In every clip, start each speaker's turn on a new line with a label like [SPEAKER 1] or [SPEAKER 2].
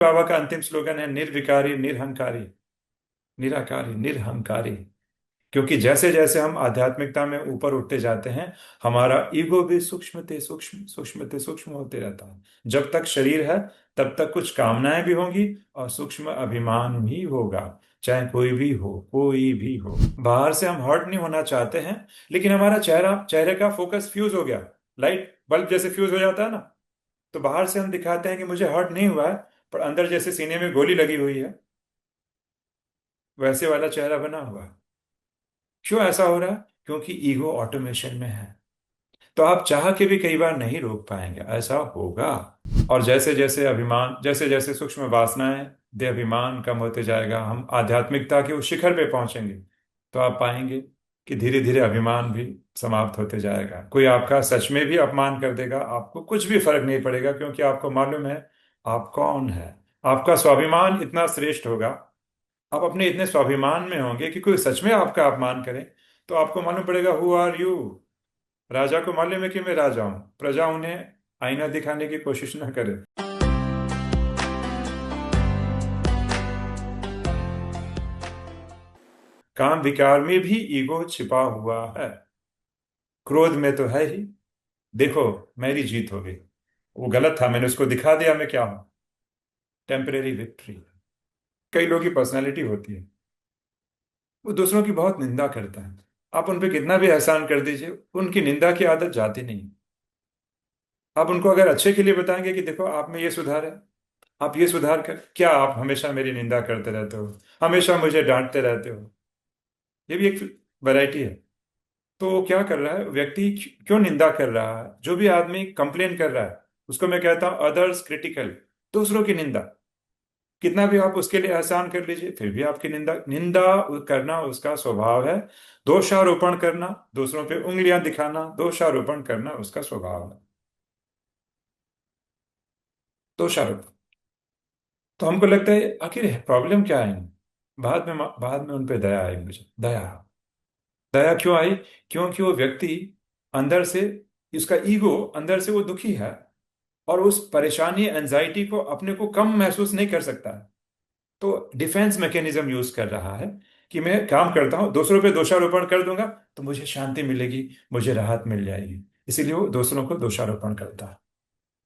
[SPEAKER 1] बाबा का अंतिम स्लोगन है निर्विकारी निरहंकारी, निराकारी निरहंकारी। क्योंकि जैसे जैसे हम आध्यात्मिकता में ऊपर उठते जाते हैं, हमारा ईगो भी सूक्ष्म सूक्ष्म होते रहता है। जब तक शरीर है तब तक कुछ कामनाएं भी होंगी और सूक्ष्म अभिमान भी होगा। चाहे कोई भी हो, बाहर से हम हर्ट नहीं होना चाहते हैं, लेकिन हमारा चेहरे का फोकस फ्यूज हो गया। लाइट बल्ब जैसे फ्यूज हो जाता है ना, तो बाहर से हम दिखाते हैं कि मुझे हर्ट नहीं हुआ है, पर अंदर जैसे सीने में गोली लगी हुई है, वैसे वाला चेहरा बना हुआ है। क्यों ऐसा हो रहा है? क्योंकि ईगो ऑटोमेशन में है। तो आप चाह के भी कई बार नहीं रोक पाएंगे, ऐसा होगा। और जैसे जैसे सूक्ष्म वासनाएं, देहाभिमान कम होते जाएगा, हम आध्यात्मिकता के उस शिखर पे पहुंचेंगे, तो आप पाएंगे कि धीरे धीरे अभिमान भी समाप्त होते जाएगा। कोई आपका सच में भी अपमान कर देगा, आपको कुछ भी फर्क नहीं पड़ेगा, क्योंकि आपको मालूम है आप कौन है। आपका स्वाभिमान इतना श्रेष्ठ होगा, आप अपने इतने स्वाभिमान में होंगे कि कोई सच में आपका अपमान करे तो आपको मालूम पड़ेगा हु आर यू। राजा को मालूम है कि मैं राजा हूं, प्रजा उन्हें आईना दिखाने की कोशिश ना करे। काम विकार में भी ईगो छिपा हुआ है। क्रोध में तो है ही। देखो, मेरी जीत हो गई, वो गलत था, मैंने उसको दिखा दिया मैं क्या हूं। Temporary victory. कई लोगों की पर्सनैलिटी होती है, वो दूसरों की बहुत निंदा करता है। आप उन पे कितना भी एहसान कर दीजिए, उनकी निंदा की आदत जाती नहीं। आप उनको अगर अच्छे के लिए बताएंगे कि देखो आप में ये सुधार है, आप ये सुधार कर, क्या आप हमेशा मेरी निंदा करते रहते हो, हमेशा मुझे डांटते रहते हो। ये भी एक वैरायटी है। तो वो क्या कर रहा है व्यक्ति, क्यों निंदा कर रहा है? जो भी आदमी कंप्लेन कर रहा है उसको मैं कहता हूं अदर्स क्रिटिकल, दूसरों की निंदा। कितना भी आप उसके लिए एहसान कर लीजिए, फिर भी आपकी निंदा निंदा करना उसका स्वभाव है। दोषारोपण करना, दूसरों पे उंगलियां दिखाना, दोषारोपण करना उसका स्वभाव है। दोषारोपण। तो हमको लगता है आखिर प्रॉब्लम क्या है? बाद में उन पे दया आई, मुझे दया। दया क्यों आई? क्योंकि वो व्यक्ति अंदर से, इसका ईगो अंदर से वो दुखी है, और उस परेशानी एंजाइटी को अपने को कम महसूस नहीं कर सकता है। तो डिफेंस मैकेनिज्म यूज कर रहा है कि मैं काम करता हूं, दूसरों पे दोषारोपण कर दूंगा तो मुझे शांति मिलेगी, मुझे राहत मिल जाएगी। इसीलिए वो दूसरों को दोषारोपण करता है।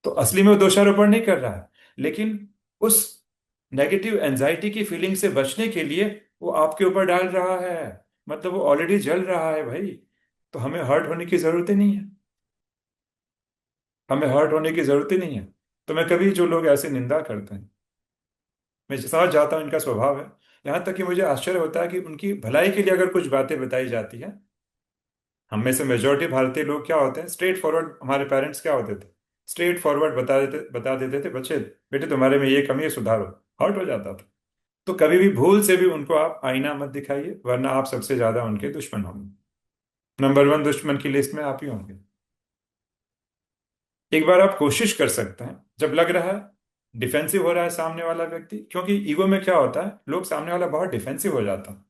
[SPEAKER 1] तो असली में वो दोषारोपण नहीं कर रहा है, लेकिन उस नेगेटिव एंजाइटी की फीलिंग से बचने के लिए वो आपके ऊपर डाल रहा है। मतलब वो ऑलरेडी जल रहा है भाई। तो हमें हर्ट होने की जरूरत ही नहीं है। हमें हर्ट होने की जरूरत ही नहीं है। तो मैं कभी, जो लोग ऐसे निंदा करते हैं, मैं समझ जाता हूँ इनका स्वभाव है। यहाँ तक कि मुझे आश्चर्य होता है कि उनकी भलाई के लिए अगर कुछ बातें बताई जाती है। हम में से मेजोरिटी भारतीय लोग क्या होते हैं, स्ट्रेट फॉरवर्ड। हमारे पेरेंट्स क्या होते थे, स्ट्रेट फॉरवर्ड बता देते थे, बच्चे बेटे तुम्हारे में ये कमी है, सुधारो। हर्ट हो जाता था। तो कभी भी भूल से भी उनको आप आईना मत दिखाइए, वरना आप सबसे ज्यादा उनके दुश्मन होंगे। नंबर वन दुश्मन की लिस्ट में आप ही होंगे। एक बार आप कोशिश कर सकते हैं, जब लग रहा है डिफेंसिव हो रहा है सामने वाला व्यक्ति, क्योंकि ईगो में क्या होता है, लोग सामने वाला बहुत डिफेंसिव हो जाता है।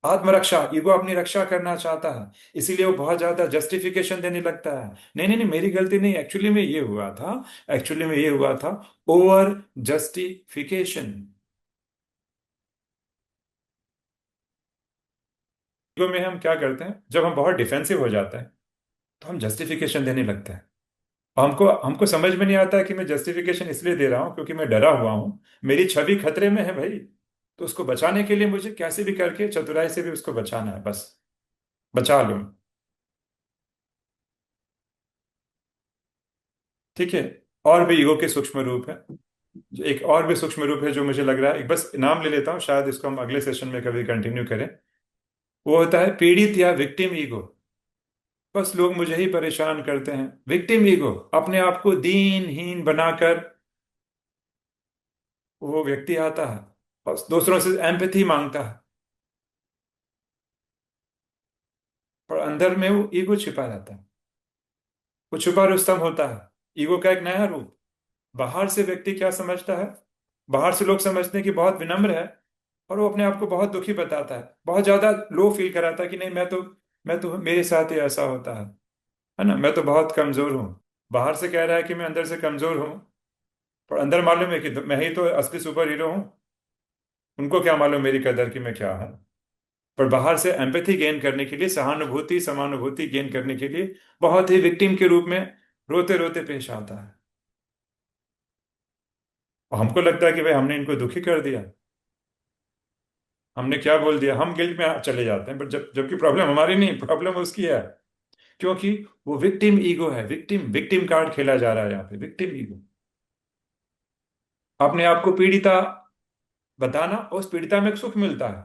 [SPEAKER 1] आत्मरक्षा, ईगो अपनी रक्षा करना चाहता है, इसीलिए वो बहुत ज्यादा जस्टिफिकेशन देने लगता है। नहीं नहीं नहीं, मेरी गलती नहीं, एक्चुअली में ये हुआ था, एक्चुअली में ये हुआ था। Over justification. ईगो में हम क्या करते हैं, जब हम बहुत डिफेंसिव हो जाते हैं तो हम जस्टिफिकेशन देने लगते हैं। हमको हमको समझ में नहीं आता है कि मैं जस्टिफिकेशन इसलिए दे रहा हूं क्योंकि मैं डरा हुआ हूं, मेरी छवि खतरे में है भाई। तो उसको बचाने के लिए मुझे कैसे भी करके, चतुराई से भी उसको बचाना है, बस बचा लूं। ठीक है। और भी ईगो के सूक्ष्म रूप है। एक और भी सूक्ष्म रूप है जो मुझे लग रहा है, एक बस नाम ले लेता हूँ, शायद इसको हम अगले सेशन में कभी कंटिन्यू करें। वो होता है पीड़ित या विक्टिम ईगो। बस लोग मुझे ही परेशान करते हैं, विक्टिम ईगो। अपने आप को दीनहीन बनाकर वो व्यक्ति आता है और दूसरों से एम्पैथी मांगता है, पर अंदर में वो ईगो छिपा रहता है। वो छुपा रुस्तम होता है, ईगो का एक नया रूप। बाहर से व्यक्ति क्या समझता है, बाहर से लोग समझते हैं कि बहुत विनम्र है, और वो अपने आप को बहुत दुखी बताता है, बहुत ज्यादा लो फील कराता है कि नहीं, मैं तो मेरे साथ ही ऐसा होता है ना, मैं तो बहुत कमजोर हूं। बाहर से कह रहा है कि मैं अंदर से कमजोर हूं, पर अंदर मालूम है कि मैं ही तो असली सुपर हीरो हूँ। उनको क्या मालूम मेरी कदर की मैं क्या हूँ। पर बाहर से एम्पैथी गेन करने के लिए, सहानुभूति समानुभूति गेन करने के लिए बहुत ही विक्टिम के रूप में रोते रोते पेश आता है। और हमको लगता है कि भाई हमने इनको दुखी कर दिया, हमने क्या बोल दिया, हम गिल्ट में चले जाते हैं। पर जबकि प्रॉब्लम हमारी नहीं, प्रॉब्लम उसकी है। क्योंकि वो विक्टिम ईगो है, विक्टिम विक्टिम कार्ड खेला जा रहा है यहाँ पे, विक्टिम ईगो। अपने आप को पीड़िता बताना, उस पीड़िता में एक सुख मिलता है,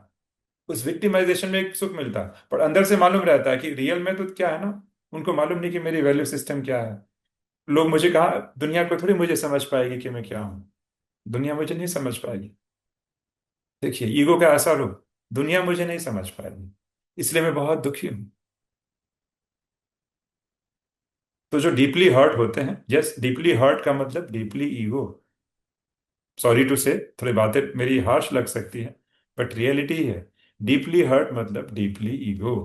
[SPEAKER 1] उस विक्टिमाइजेशन में एक सुख मिलता है। पर अंदर से मालूम रहता है कि रियल में तो क्या है ना, उनको मालूम नहीं कि मेरी वैल्यू सिस्टम क्या है। लोग मुझे कहा, दुनिया को थोड़ी मुझे समझ पाएगी कि मैं क्या हूं। दुनिया मुझे नहीं समझ पाएगी। देखिए ईगो का ऐसा रूप, दुनिया मुझे नहीं समझ पाएगी, इसलिए मैं बहुत दुखी हूं। तो जो डीपली हर्ट होते हैं, यस, डीपली हर्ट का मतलब डीपली ईगो। सॉरी टू से, थोड़ी बातें मेरी हार्श लग सकती हैं, बट रियलिटी है। डीपली हर्ट मतलब डीपली ईगो।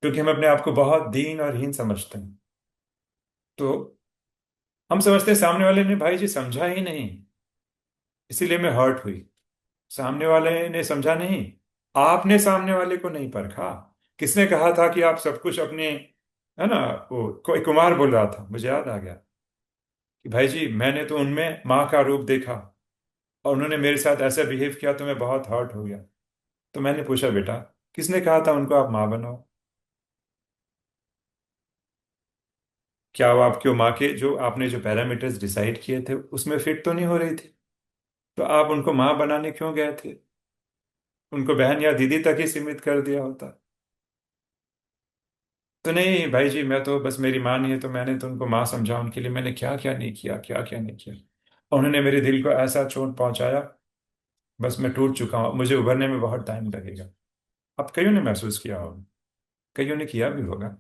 [SPEAKER 1] क्योंकि हम अपने आप को बहुत दीन और हीन समझते हैं। तो हम समझते हैं सामने वाले ने भाई जी समझा ही नहीं, इसीलिए मैं हर्ट हुई। सामने वाले ने समझा नहीं, आपने सामने वाले को नहीं परखा। किसने कहा था कि आप सब कुछ अपने, है ना, वो कोई कुमार बोल रहा था, मुझे याद आ गया कि भाई जी मैंने तो उनमें माँ का रूप देखा, और उन्होंने मेरे साथ ऐसा बिहेव किया तो मैं बहुत हर्ट हो गया। तो मैंने पूछा, बेटा किसने कहा था उनको आप माँ बनाओ? क्या वो आपके माँ के जो आपने जो पैरामीटर्स डिसाइड किए थे उसमें फिट तो नहीं हो रही थी? तो आप उनको माँ बनाने क्यों गए थे? उनको बहन या दीदी तक ही सीमित कर दिया होता। तो नहीं भाई जी, मैं तो बस, मेरी माँ नहीं है तो मैंने तो उनको माँ समझा, उनके लिए मैंने क्या क्या नहीं किया, क्या क्या नहीं किया। और उन्होंने मेरे दिल को ऐसा चोट पहुंचाया, बस मैं टूट चुका हूँ, मुझे उभरने में बहुत टाइम लगेगा। अब कईयों ने महसूस किया होगा, कईयों ने किया भी होगा।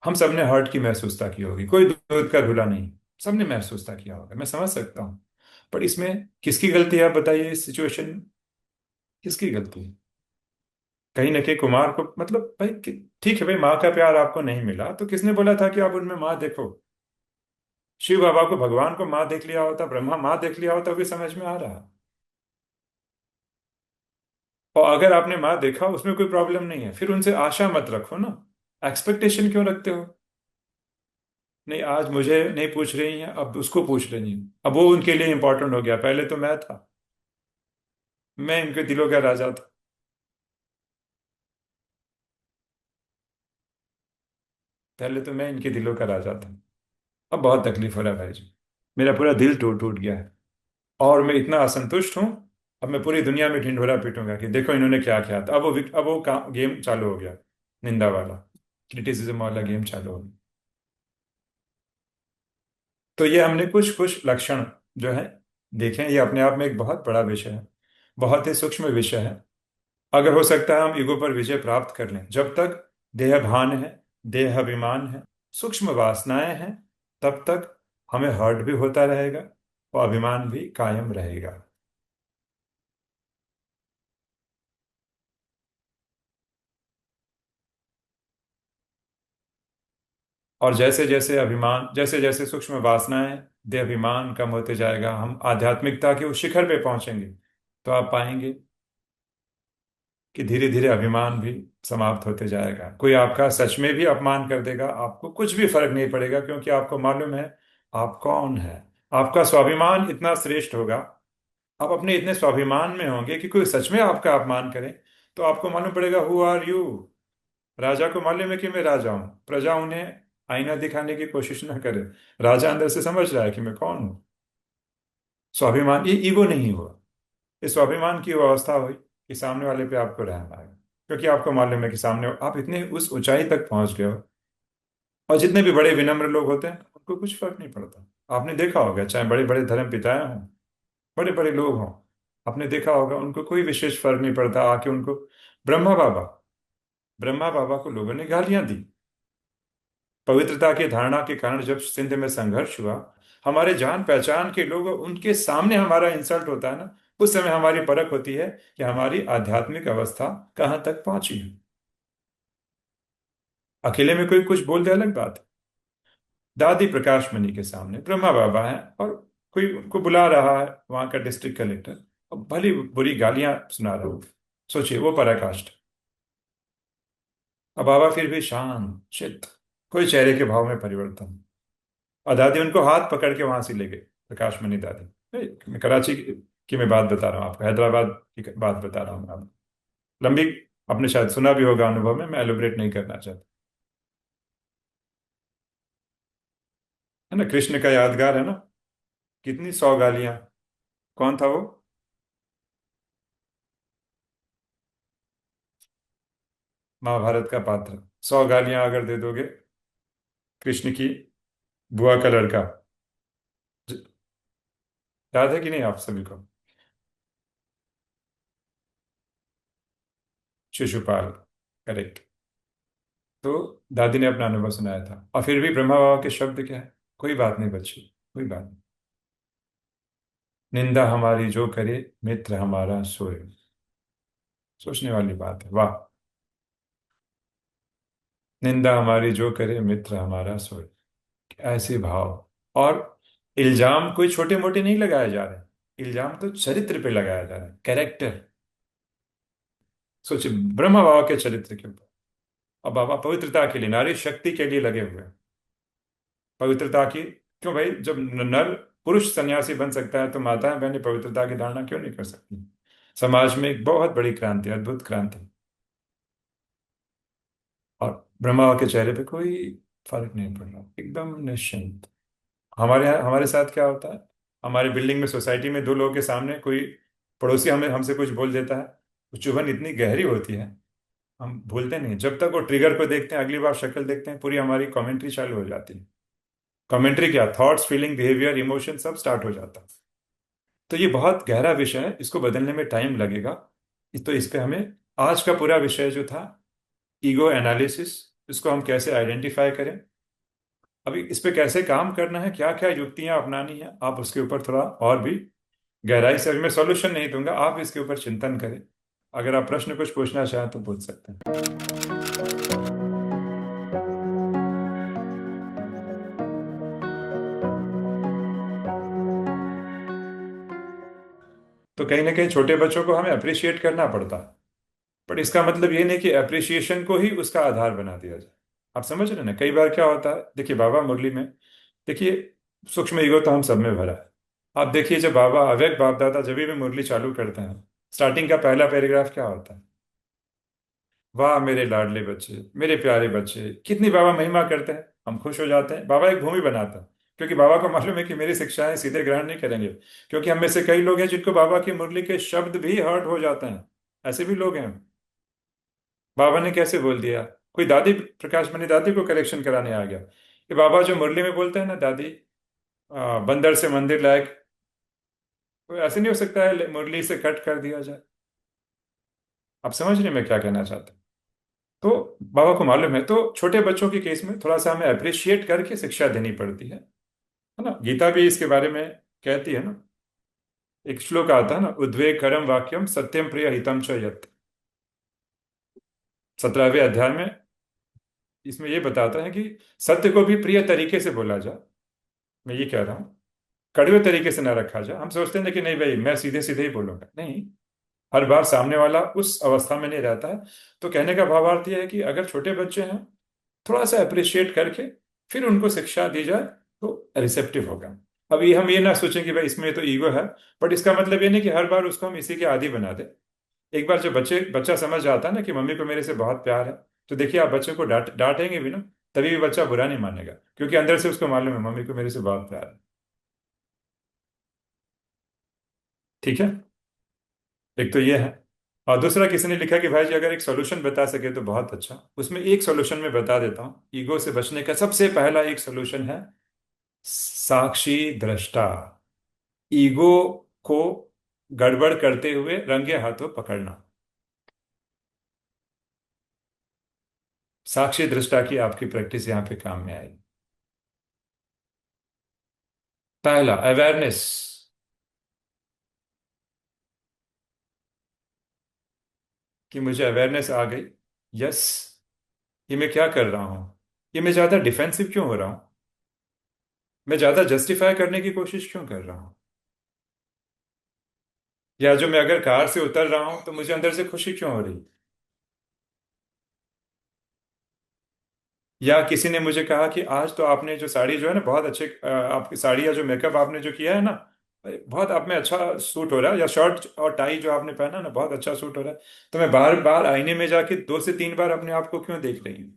[SPEAKER 1] हम सबने हर्ट की महसूसता की होगी, कोई दूध का धुला नहीं, सबने महसूसता किया होगा, मैं समझ सकता हूँ। पर इसमें किसकी गलती है आप बताइए, इस सिचुएशन में किसकी गलती है? कहीं ना कहीं कुमार को, मतलब भाई ठीक है भाई, माँ का प्यार आपको नहीं मिला तो किसने बोला था कि आप उनमें माँ देखो? शिव बाबा को, भगवान को माँ देख लिया होता, ब्रह्मा माँ देख लिया होता, भी समझ में आ रहा। और अगर आपने माँ देखा उसमें कोई प्रॉब्लम नहीं है, फिर उनसे आशा मत रखो ना। एक्सपेक्टेशन क्यों रखते हो? नहीं, आज मुझे नहीं पूछ रही हैं, अब उसको पूछ रही हैं, अब वो उनके लिए इंपॉर्टेंट हो गया, पहले तो मैं था, मैं इनके दिलों का राजा था। पहले तो मैं इनके दिलों का राजा था। अब बहुत तकलीफ हो रहा है भाई जी, मेरा पूरा दिल टूट टूट गया है। और मैं इतना असंतुष्ट हूँ, अब मैं पूरी दुनिया में ढिंढोरा पीटूंगा कि देखो इन्होंने क्या किया था। अब वो गेम चालू हो गया, निंदा वाला, क्रिटिसिज्म वाला गेम चालू हो गया। तो ये हमने कुछ कुछ लक्षण जो है देखें, ये अपने आप में एक बहुत बड़ा विषय है, बहुत ही सूक्ष्म विषय है। अगर हो सकता है हम ईगो पर विजय प्राप्त कर लें, जब तक देह भान है, देह अभिमान है, सूक्ष्म वासनाएं हैं, तब तक हमें हर्ट भी होता रहेगा और अभिमान भी कायम रहेगा। और जैसे जैसे अभिमान, जैसे जैसे सूक्ष्म वासनाएं, देह अभिमान कम होते जाएगा, हम आध्यात्मिकता के उस शिखर पे पहुंचेंगे, तो आप पाएंगे कि धीरे धीरे अभिमान भी समाप्त होते जाएगा। कोई आपका सच में भी अपमान कर देगा, आपको कुछ भी फर्क नहीं पड़ेगा, क्योंकि आपको मालूम है आप कौन है। आपका स्वाभिमान इतना श्रेष्ठ होगा, आप अपने इतने स्वाभिमान में होंगे कि कोई सच में आपका अपमान करे तो आपको मालूम पड़ेगा, हु आर यू। राजा को मालूम है कि मैं राजा हूं, प्रजा उन्हें आईना दिखाने की कोशिश ना करे, राजा अंदर से समझ रहा है कि मैं कौन हूं। स्वाभिमान, ये ईगो नहीं हुआ, इस स्वाभिमान की वो अवस्था हुई कि सामने वाले पे आपको रहम आएगा, क्योंकि आपको मालूम है कि सामने आप इतने उस ऊंचाई तक पहुंच गए हो। और जितने भी बड़े विनम्र लोग होते हैं उनको कुछ फर्क नहीं पड़ता। आपने देखा होगा, चाहे बड़े बड़े धर्म पिताएं हों, बड़े बड़े लोग हों, आपने देखा होगा उनको कोई विशेष फर्क नहीं पड़ता। आके उनको, ब्रह्मा बाबा, ब्रह्मा बाबा को लोगों ने गालियां दी, पवित्रता की धारणा के कारण जब सिंध में संघर्ष हुआ, हमारे जान पहचान के लोग, उनके सामने हमारा इंसल्ट होता है ना, उस समय हमारी परख होती है कि हमारी आध्यात्मिक अवस्था कहाँ तक पहुंची है। अकेले में कोई कुछ बोल दे अलग बात है। दादी प्रकाश मणि के सामने ब्रह्मा बाबा हैं, और कोई उनको बुला रहा है वहां का डिस्ट्रिक्ट कलेक्टर, अब भली बुरी गालियां सुना रहा हूँ। सोचिए वो पराकाष्ठ। अब बाबा फिर भी शांत चित्त, कोई चेहरे के भाव में परिवर्तन। और दादी उनको हाथ पकड़ के वहां से ले गए, प्रकाश मणि दादी। मैं कराची की मैं बात बता रहा हूँ आपको, हैदराबाद की बात बता रहा हूँ मैं आपको। लंबी, आपने शायद सुना भी होगा अनुभव में, मैं एलोबरेट नहीं करना चाहता। है ना, कृष्ण का यादगार है ना, कितनी 100 गालियां। कौन था वो? महाभारत का पात्र। 100 गालियां अगर दे दोगे कृष्ण की बुआ का लड़का, ज- याद है कि नहीं आप सभी को? शिशुपाल, करेक्ट। तो दादी ने अपना अनुभव सुनाया था, और फिर भी ब्रह्मा बाबा के शब्द क्या है? कोई बात नहीं बच्ची, कोई बात नहीं। निंदा हमारी जो करे, मित्र हमारा सोए। सोचने वाली बात है, वाह। निंदा हमारी जो करे, मित्र हमारा सोए। ऐसे भाव। और इल्जाम कोई छोटे मोटे नहीं लगाए जा रहे, इल्जाम तो चरित्र पे लगाया जा रहा है, कैरेक्टर। सोचिए, ब्रह्मा बाबा के चरित्र के ऊपर। और बाबा पवित्रता के लिए, नारी शक्ति के लिए लगे हुए हैं। पवित्रता की, क्यों भाई, जब नर पुरुष सन्यासी बन सकता है तो माताएं बहनें पवित्रता की धारणा क्यों नहीं कर सकती? समाज में एक बहुत बड़ी क्रांति, अद्भुत क्रांति। और ब्रह्मा के चेहरे पे कोई फर्क नहीं पड़ रहा, एकदम निश्चिंत। हमारे यहाँ, हमारे साथ क्या होता है, हमारे बिल्डिंग में, सोसाइटी में दो लोगों के सामने कोई पड़ोसी हमें हमसे कुछ बोल देता है, वो चुभन इतनी गहरी होती है, हम भूलते नहीं। जब तक वो ट्रिगर को देखते हैं, अगली बार शक्ल देखते हैं, पूरी हमारी कमेंट्री चालू हो जाती है। कमेंट्री क्या, थॉट्स, फीलिंग, बिहेवियर, इमोशन सब स्टार्ट हो जाता है। तो ये बहुत गहरा विषय है, इसको बदलने में टाइम लगेगा। तो इस पे हमें, आज का पूरा विषय जो था, ईगो एनालिसिस, इसको हम कैसे आइडेंटिफाई करें, अभी इस पे कैसे काम करना है, क्या क्या युक्तियां अपनानी है, आप उसके ऊपर थोड़ा और भी गहराई से, अभी मैं सॉल्यूशन नहीं दूंगा, आप इसके ऊपर चिंतन करें। अगर आप प्रश्न कुछ पूछना चाहें तो पूछ सकते हैं। तो कहीं ना कहीं छोटे बच्चों को हमें अप्रिशिएट करना पड़ता है, बट इसका मतलब ये नहीं कि अप्रिसिएशन को ही उसका आधार बना दिया जाए। आप समझ रहे हैं ना, कई बार क्या होता है, देखिए बाबा मुरली में, देखिए सूक्ष्म ईगो तो हम सब में भरा है। आप देखिए, जब बाबा अव्यक्त बाप दादा जब भी मुरली चालू करते हैं, स्टार्टिंग का पहला पैराग्राफ क्या होता है? वाह मेरे लाडले बच्चे, मेरे प्यारे बच्चे, कितनी बाबा महिमा करते हैं, हम खुश हो जाते हैं। बाबा एक भूमि बनाता है, क्योंकि बाबा को मालूम है कि मेरी शिक्षाएं सीधे ग्रहण नहीं करेंगे। क्योंकि हम में से कई लोग हैं जिनको बाबा की मुरली के शब्द भी हर्ट हो जाते हैं, ऐसे भी लोग हैं। बाबा ने कैसे बोल दिया, कोई दादी, प्रकाश मणि दादी को करेक्शन कराने आ गया कि बाबा जो मुरली में बोलते हैं ना दादी, बंदर से मंदिर लायक, तो ऐसे नहीं हो सकता है मुरली से कट कर दिया जाए। आप समझ रहे हैं मैं क्या कहना चाहता हूँ? तो बाबा को मालूम है, तो छोटे बच्चों के केस में थोड़ा सा हमें अप्रिशिएट करके शिक्षा देनी पड़ती है ना। गीता भी इसके बारे में कहती है ना, एक श्लोक आता है ना, उद्वेगकरम वाक्यम सत्यम प्रिय हितम च यत्। 17वें अध्याय में इसमें ये बताता है कि सत्य को भी प्रिय तरीके से बोला जाए। मैं ये कह रहा हूँ, कड़वे तरीके से ना रखा जाए। हम सोचते हैं ना कि नहीं भाई मैं सीधे सीधे ही बोलूंगा, नहीं, हर बार सामने वाला उस अवस्था में नहीं रहता है। तो कहने का भावार्थ यह है कि अगर छोटे बच्चे हैं, थोड़ा सा अप्रिशिएट करके फिर उनको शिक्षा दी जाए तो रिसेप्टिव होगा। अब ये हम ये ना सोचें कि भाई इसमें तो ईगो है, बट इसका मतलब ये नहीं कि हर बार उसको हम इसी के आदी बना दें। एक बार जब बच्चा समझ जाता है ना कि मम्मी को मेरे से बहुत प्यार है, तो देखिए आप बच्चे को डांटेंगे भी ना, तभी भी बच्चा बुरा नहीं मानेगा, क्योंकि अंदर से उसको मालूम है मम्मी को मेरे से बहुत प्यार है। ठीक है, एक तो ये है। और दूसरा किसी ने लिखा कि भाई जी अगर एक सॉल्यूशन बता सके तो बहुत अच्छा, उसमें एक सॉल्यूशन मैं बता देता हूँ। ईगो से बचने का सबसे पहला एक सॉल्यूशन है साक्षी दृष्टा। ईगो को गड़बड़ करते हुए रंगे हाथों पकड़ना। साक्षी दृष्टा की आपकी प्रैक्टिस यहाँ पे काम में आएगी। पहला अवेयरनेस, कि मुझे अवेयरनेस आ गई। यस, ये मैं क्या कर रहा हूँ, ये मैं ज्यादा डिफेंसिव क्यों हो रहा हूँ? मैं ज्यादा जस्टिफाई करने की कोशिश क्यों कर रहा हूँ? या जो मैं अगर कार से उतर रहा हूं तो मुझे अंदर से खुशी क्यों हो रही? या किसी ने मुझे कहा कि आज तो आपने जो साड़ी जो है ना बहुत अच्छे आपकी साड़ी या जो मेकअप आपने जो किया है ना, बहुत आप में अच्छा सूट हो रहा है, या शर्ट और टाई जो आपने पहना ना बहुत अच्छा सूट हो रहा है। तो मैं बार बार आईने में जाके 2 से 3 बार अपने आप को क्यों देख रही हूँ?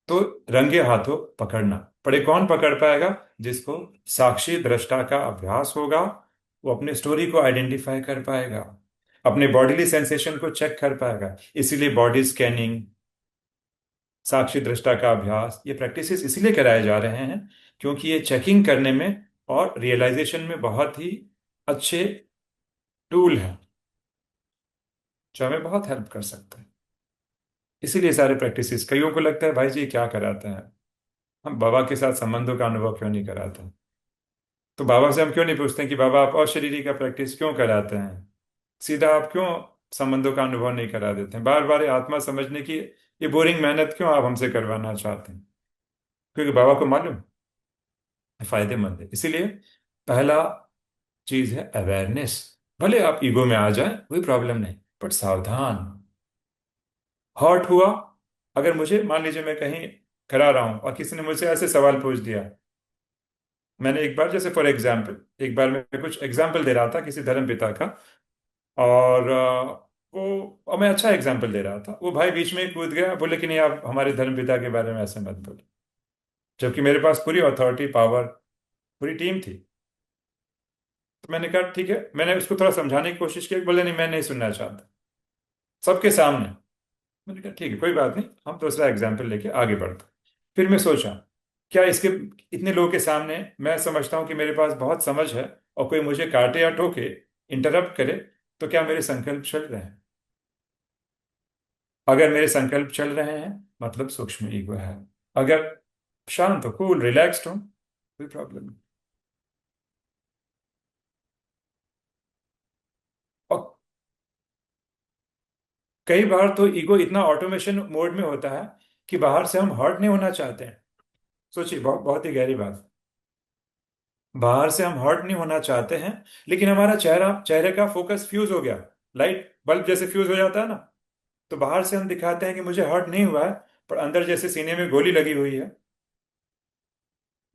[SPEAKER 1] तो रंगे हाथों पकड़ना पड़े, कौन पकड़ पाएगा? जिसको साक्षी दृष्टा का अभ्यास होगा, वो अपने स्टोरी को आइडेंटिफाई कर पाएगा, अपने बॉडीली सेंसेशन को चेक कर पाएगा। इसीलिए बॉडी स्कैनिंग, साक्षी दृष्टा का अभ्यास, ये प्रैक्टिसेस इसलिए कराए जा रहे हैं क्योंकि ये चेकिंग करने में और रियलाइजेशन में बहुत ही अच्छे टूल हैं, जो हमें बहुत हेल्प कर सकते हैं। इसीलिए सारे प्रैक्टिसेस, कईयों को लगता है भाई जी ये क्या कराते हैं, हम बाबा के साथ संबंधों का अनुभव क्यों नहीं कराते? तो बाबा से हम क्यों नहीं पूछते कि बाबा आप अशरीरी का प्रैक्टिस क्यों कराते हैं? सीधा आप क्यों संबंधों का अनुभव नहीं करा देते हैं? बार बार ये आत्मा समझने की ये बोरिंग मेहनत क्यों आप हमसे करवाना चाहते हैं? क्योंकि बाबा को मालूम है फायदेमंद है। इसीलिए पहला चीज है अवेयरनेस। भले आप ईगो में आ जाए कोई प्रॉब्लम नहीं, बट सावधान। हॉट हुआ, अगर मुझे मान लीजिए मैं कहीं करा रहा हूं और किसी ने मुझसे ऐसे सवाल पूछ दिया, मैंने एक बार जैसे फॉर एग्जाम्पल, एक बार मैं कुछ एग्जाम्पल दे रहा था किसी धर्म पिता का, और वो मैं अच्छा एग्जाम्पल दे रहा था, वो भाई बीच में ही कूद गया, बोले कि नहीं आप हमारे धर्म पिता के बारे में ऐसे मत बोलो, जबकि मेरे पास पूरी अथॉरिटी पावर, पूरी टीम थी। तो मैंने कहा ठीक है, मैंने उसको थोड़ा समझाने की कोशिश की, बोले नहीं मैं नहीं सुनना चाहता, सबके सामने। मैंने कहा ठीक है कोई बात नहीं, हम दूसरा एग्जाम्पल लेके आगे बढ़ते। फिर मैं सोचा, क्या इसके इतने लोगों के सामने मैं समझता हूँ कि मेरे पास बहुत समझ है, और कोई मुझे काटे या ठोके, इंटरप्ट करे, तो क्या मेरे संकल्प चल रहे हैं? अगर मेरे संकल्प चल रहे हैं मतलब सूक्ष्म ईगो है। अगर शांत हो, कूल रिलैक्स्ड हो, कोई प्रॉब्लम नहीं। और कई बार तो ईगो इतना ऑटोमेशन मोड में होता है कि बाहर से हम हर्ट नहीं होना चाहते हैं। सोचिए, बहुत बहुत ही गहरी बात। बाहर से हम हर्ट नहीं होना चाहते हैं, लेकिन हमारा चेहरे का फोकस फ्यूज हो गया, लाइट बल्ब जैसे फ्यूज हो जाता है ना। तो बाहर से हम दिखाते हैं कि मुझे हर्ट नहीं हुआ है, पर अंदर जैसे सीने में गोली लगी हुई है,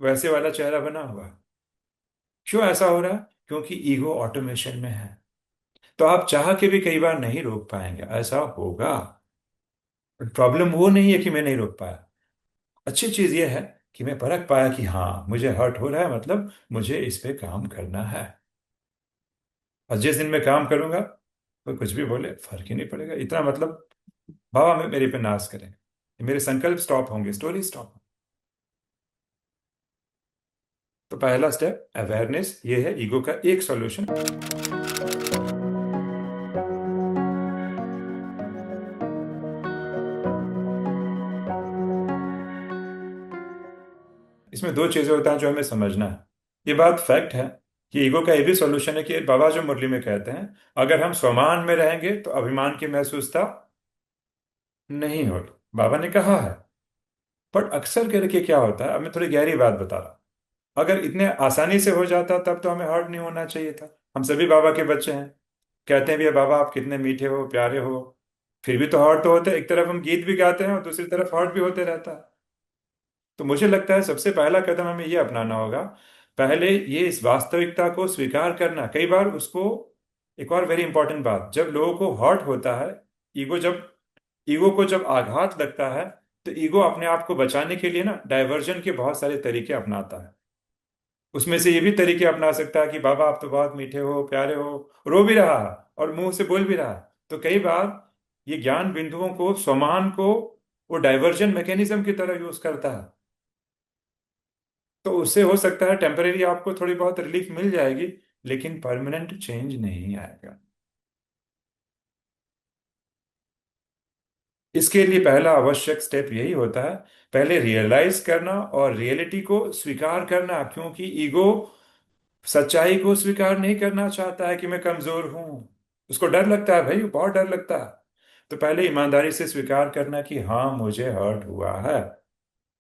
[SPEAKER 1] वैसे वाला चेहरा बना हुआ है। क्यों ऐसा हो रहा है? क्योंकि ईगो ऑटोमेशन में है। तो आप चाह के भी कई बार नहीं रोक पाएंगे, ऐसा होगा। प्रॉब्लम वो नहीं है कि मैं नहीं रोक पाया, अच्छी चीज ये है कि मैं परख पाया कि हाँ मुझे हर्ट हो रहा है, मतलब मुझे इस पे काम करना है। और जिस दिन मैं काम करूंगा, कोई कुछ भी बोले फर्क ही नहीं पड़ेगा, इतना मतलब बाबा में मेरे पे नाज करें, मेरे संकल्प स्टॉप होंगे, स्टोरी स्टॉप। तो पहला स्टेप अवेयरनेस, ये है ईगो का एक सॉल्यूशन। इसमें दो चीजें होता है जो हमें समझना है। ये बात फैक्ट है कि ईगो का ये भी सॉल्यूशन है कि बाबा जो मुरली में कहते हैं, अगर हम स्वमान में रहेंगे तो अभिमान की महसूसता नहीं हो। बाबा ने कहा है। पर अक्सर करके क्या होता है, अब मैं थोड़ी गहरी बात बता रहा हूं, अगर इतने आसानी से हो जाता तब तो हमें हर्ट नहीं होना चाहिए था। हम सभी बाबा के बच्चे हैं, कहते हैं भी बाबा आप कितने मीठे हो, प्यारे हो, फिर भी तो हर्ट तो होते हैं। एक तरफ हम गीत भी गाते हैं और दूसरी तरफ हर्ट भी होते रहता है। तो मुझे लगता है सबसे पहला कदम हमें ये अपनाना होगा, पहले ये इस वास्तविकता को स्वीकार करना। कई बार उसको, एक और वेरी इंपॉर्टेंट बात, जब लोगों को हर्ट होता है, ईगो जब ईगो को जब आघात लगता है, तो ईगो अपने आप को बचाने के लिए ना डाइवर्जन के बहुत सारे तरीके अपनाता है। उसमें से ये भी तरीके अपना सकता है कि बाबा आप तो बहुत मीठे हो, प्यारे हो, रो भी रहा है और मुंह से बोल भी रहा है। तो कई बार ये ज्ञान बिंदुओं को, स्वमान को, वो डाइवर्जन मैकेनिज्म की तरह यूज करता है। तो उससे हो सकता है टेम्परेरी आपको थोड़ी बहुत रिलीफ मिल जाएगी, लेकिन परमानेंट चेंज नहीं आएगा। इसके लिए पहला आवश्यक स्टेप यही होता है, पहले रियलाइज करना और रियलिटी को स्वीकार करना, क्योंकि ईगो सच्चाई को स्वीकार नहीं करना चाहता है कि मैं कमजोर हूं। उसको डर लगता है भाई, बहुत डर लगता है। तो पहले ईमानदारी से स्वीकार करना कि हाँ मुझे हर्ट हुआ है,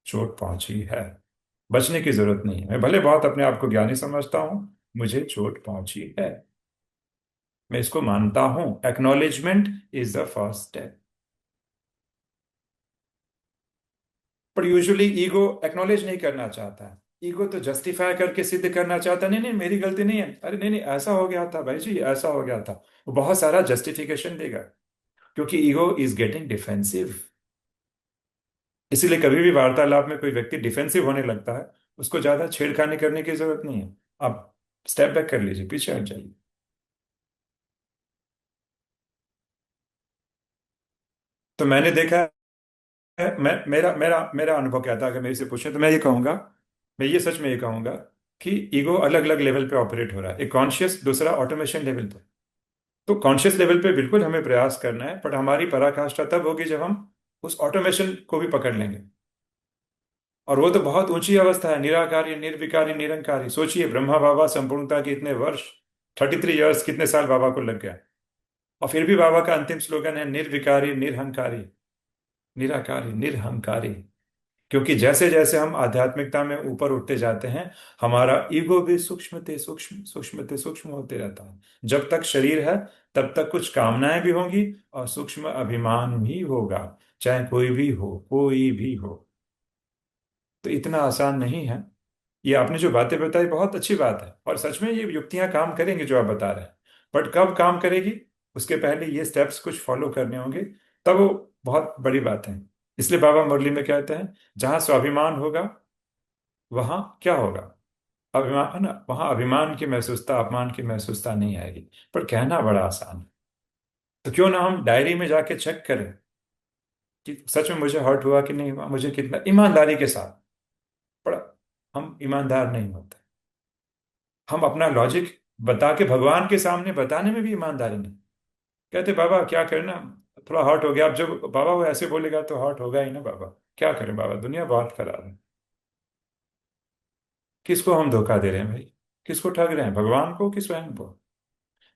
[SPEAKER 1] चोट पहुंची है। बचने की जरूरत नहीं है, मैं भले बहुत अपने आप को ज्ञानी समझता हूं, मुझे चोट पहुंची है, मैं इसको मानता हूं। Acknowledgement is the first step. पर यूजुअली ईगो एक्नॉलेज नहीं करना चाहता है। ईगो तो जस्टिफाई करके सिद्ध करना चाहता है, नहीं नहीं मेरी गलती नहीं है, अरे नहीं नहीं ऐसा हो गया था भाई जी, ऐसा हो गया था। वो बहुत सारा जस्टिफिकेशन देगा, क्योंकि ईगो इज गेटिंग डिफेंसिव। इसीलिए कभी भी वार्तालाप में कोई व्यक्ति डिफेंसिव होने लगता है, उसको ज्यादा छेड़खानी करने की जरूरत नहीं है। आप स्टेप बैक कर लीजिए, पीछे हट जाइए। तो मैंने देखा है, मेरा मेरा मेरा अनुभव क्या था, अगर मेरे से पूछे तो मैं ये कहूंगा, मैं ये सच में ये कहूंगा कि ईगो अलग अलग लेवल पे ऑपरेट हो रहा है। एक कॉन्शियस, दूसरा ऑटोमेशन लेवल पे। तो कॉन्शियस लेवल पे बिल्कुल हमें प्रयास करना है, बट हमारी पराकाष्ठा तब होगी जब हम उस ऑटोमेशन को भी पकड़ लेंगे। और वो तो बहुत ऊंची अवस्था है, निराकारी निर्विकारी निरंकारी। सोचिए ब्रह्मा बाबा संपूर्णता के इतने वर्ष, 33 ईयर्स, कितने साल बाबा को लग गया। और फिर भी बाबा का अंतिम स्लोगन है निर्विकारी निरहंकारी, निराकारी निरहंकारी। क्योंकि जैसे जैसे हम आध्यात्मिकता में ऊपर उठते जाते हैं, हमारा ईगो भी सूक्ष्मते सूक्ष्म सूक्ष्मते सूक्ष्म होते रहता है। जब तक शरीर है तब तक कुछ कामनाएं भी होंगी और सूक्ष्म अभिमान भी होगा, चाहे कोई भी हो, कोई भी हो। तो इतना आसान नहीं है। ये आपने जो बातें बताई बहुत अच्छी बात है, और सच में ये युक्तियां काम करेंगी जो आप बता रहे हैं। बट कब काम करेगी, उसके पहले ये स्टेप्स कुछ फॉलो करने होंगे, तब वो बहुत बड़ी बात है। इसलिए बाबा मुरली में कहते हैं, जहां स्वाभिमान होगा वहां क्या होगा, अभिमान है ना, वहां अभिमान की महसूसता, अपमान की महसूसता नहीं आएगी। पर कहना बड़ा आसान है। तो क्यों ना हम डायरी में जाके चेक करें कि सच में मुझे हर्ट हुआ कि नहीं हुआ, मुझे कितना, ईमानदारी के साथ। पर हम ईमानदार नहीं होते। हम अपना लॉजिक बता के भगवान के सामने बताने में भी ईमानदारी नहीं। कहते बाबा क्या करना, थोड़ा हर्ट हो गया। अब जब बाबा वो ऐसे बोलेगा तो हर्ट होगा ही ना बाबा। क्या करें बाबा, दुनिया बहुत खराब है। किसको हम धोखा दे रहे हैं भाई, किसको ठग रहे हैं, भगवान को कि स्वयं को।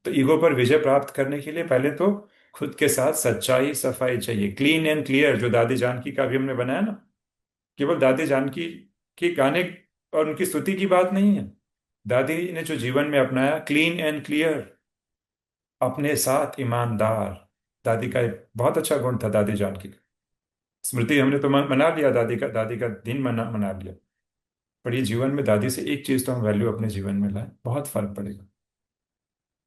[SPEAKER 1] तो ईगो पर विजय प्राप्त करने के लिए पहले तो खुद के साथ सच्चाई सफाई चाहिए, क्लीन एंड क्लियर। जो दादी जानकी का भी हमने बनाया ना, केवल दादी जानकी के गाने और उनकी स्तुति की बात नहीं है। दादी ने जो जीवन में अपनाया, क्लीन एंड क्लियर, अपने साथ ईमानदार। दादी का एक बहुत अच्छा गुण था, दादी जानकी का। स्मृति हमने तो मना लिया, दादी का दिन मना लिया। पर ये जीवन में दादी से एक चीज तो हम वैल्यू अपने जीवन में लाए, बहुत फर्क पड़ेगा।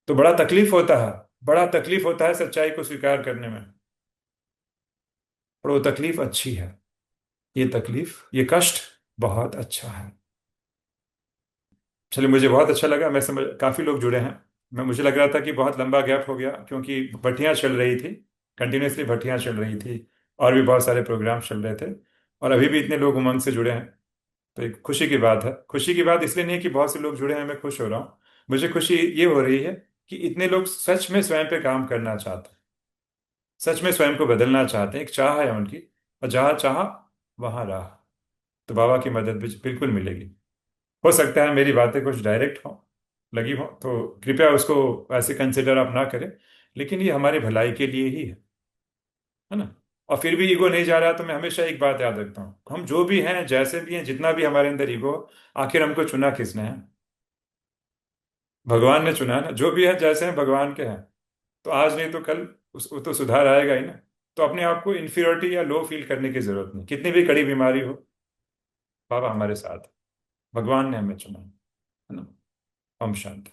[SPEAKER 1] तो बड़ा तकलीफ होता है, बड़ा तकलीफ होता है सच्चाई को स्वीकार करने में। पर वो तकलीफ अच्छी है। ये तकलीफ, ये कष्ट बहुत अच्छा है। चलिए, मुझे बहुत अच्छा लगा। मैं समझ, काफी लोग जुड़े हैं। मैं, मुझे लग रहा था कि बहुत लंबा गैप हो गया, क्योंकि भट्टियां चल रही थी, कंटिन्यूसली भट्टियां चल रही थी, और भी बहुत सारे प्रोग्राम चल रहे थे। और अभी भी इतने लोग उमंग से जुड़े हैं, तो एक खुशी की बात है। खुशी की बात इसलिए नहीं है कि बहुत से लोग जुड़े हैं मैं खुश हो रहा हूँ, मुझे खुशी ये हो रही है कि इतने लोग सच में स्वयं पे काम करना चाहते हैं, सच में स्वयं को बदलना चाहते हैं। एक चाह है उनकी, और जहाँ चाह वहाँ राह। तो बाबा की मदद भी बिल्कुल मिलेगी। हो सकता है मेरी बातें कुछ डायरेक्ट हो लगी हो, तो कृपया उसको ऐसे कंसिडर आप ना करें। लेकिन ये हमारी भलाई के लिए ही है ना। और फिर भी ईगो नहीं जा रहा, तो मैं हमेशा एक बात याद रखता हूँ, हम जो भी हैं, जैसे भी हैं, जितना भी हमारे अंदर ईगो, आखिर हमको चुना किसने है? भगवान ने चुना है ना। जो भी है जैसे हैं भगवान के हैं। तो आज नहीं तो कल वो तो सुधार आएगा ही ना। तो अपने आप को इन्फीरियोरिटी या लो फील करने की जरूरत नहीं, कितनी भी कड़ी बीमारी हो, बाबा हमारे साथ हैं। भगवान ने हमें चुना है ना। ओम शांति।